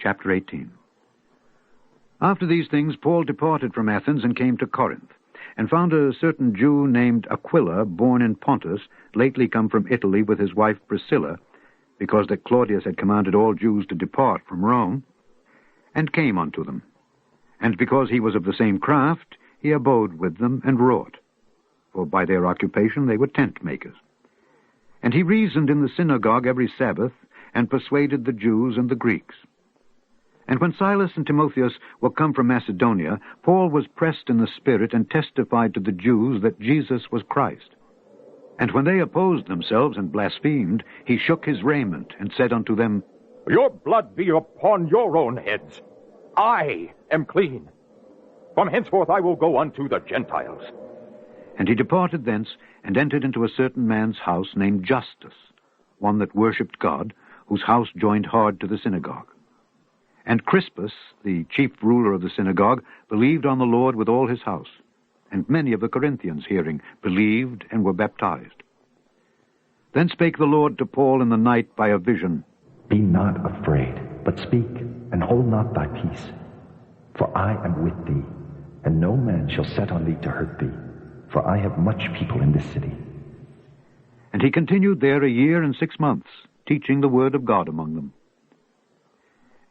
Chapter 18. After these things, Paul departed from Athens and came to Corinth, and found a certain Jew named Aquila, born in Pontus, lately come from Italy with his wife Priscilla, because that Claudius had commanded all Jews to depart from Rome, and came unto them. And because he was of the same craft, he abode with them and wrought, for by their occupation they were tent makers. And he reasoned in the synagogue every Sabbath, and persuaded the Jews and the Greeks. And when Silas and Timotheus were come from Macedonia, Paul was pressed in the Spirit, and testified to the Jews that Jesus was Christ. And when they opposed themselves and blasphemed, he shook his raiment, and said unto them, Your blood be upon your own heads. I am clean. From henceforth I will go unto the Gentiles. And he departed thence, and entered into a certain man's house named Justus, one that worshipped God, whose house joined hard to the synagogue. And Crispus, the chief ruler of the synagogue, believed on the Lord with all his house. And many of the Corinthians, hearing, believed and were baptized. Then spake the Lord to Paul in the night by a vision, Be not afraid, but speak, and hold not thy peace. For I am with thee, and no man shall set on thee to hurt thee, for I have much people in this city. And he continued there 1 year and 6 months, teaching the word of God among them.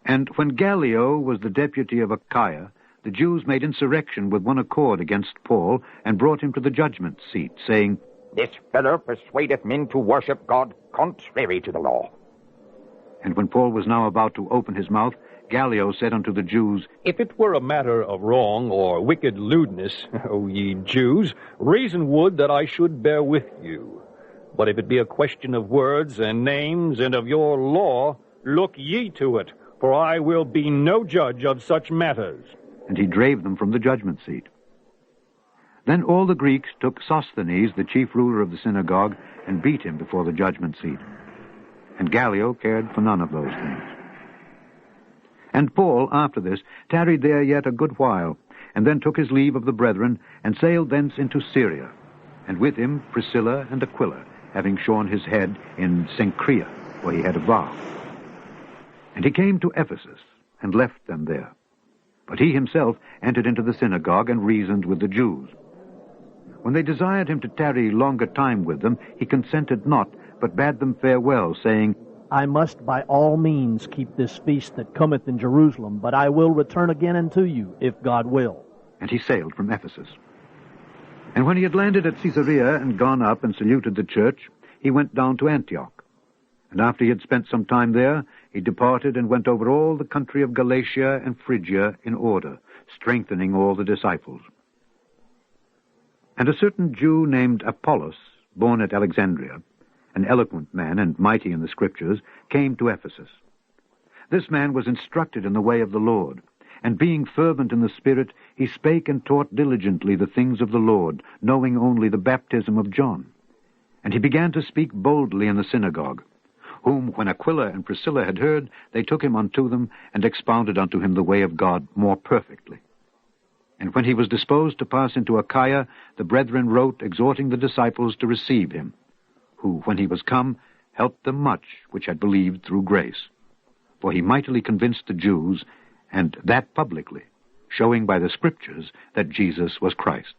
And when Gallio was the deputy of Achaia, the Jews made insurrection with one accord against Paul, and brought him to the judgment seat, saying, This fellow persuadeth men to worship God contrary to the law. And when Paul was now about to open his mouth, Gallio said unto the Jews, If it were a matter of wrong or wicked lewdness, O ye Jews, reason would that I should bear with you. But if it be a question of words and names and of your law, look ye to it, for I will be no judge of such matters. And he drave them from the judgment seat. Then all the Greeks took Sosthenes, the chief ruler of the synagogue, and beat him before the judgment seat. And Gallio cared for none of those things. And Paul, after this, tarried there yet a good while, and then took his leave of the brethren, and sailed thence into Syria, and with him Priscilla and Aquila, having shorn his head in Cenchrea, where he had a vow. And he came to Ephesus, and left them there. But he himself entered into the synagogue, and reasoned with the Jews. When they desired him to tarry longer time with them, he consented not, but bade them farewell, saying, I must by all means keep this feast that cometh in Jerusalem, but I will return again unto you, if God will. And he sailed from Ephesus. And when he had landed at Caesarea, and gone up and saluted the church, he went down to Antioch. And after he had spent some time there, he departed and went over all the country of Galatia and Phrygia in order, strengthening all the disciples. And a certain Jew named Apollos, born at Alexandria, an eloquent man and mighty in the Scriptures, came to Ephesus. This man was instructed in the way of the Lord, and being fervent in the Spirit, he spake and taught diligently the things of the Lord, knowing only the baptism of John. And he began to speak boldly in the synagogue, whom, when Aquila and Priscilla had heard, they took him unto them, and expounded unto him the way of God more perfectly. And when he was disposed to pass into Achaia, the brethren wrote, exhorting the disciples to receive him, who, when he was come, helped them much which had believed through grace. For he mightily convinced the Jews, and that publicly, showing by the Scriptures that Jesus was Christ.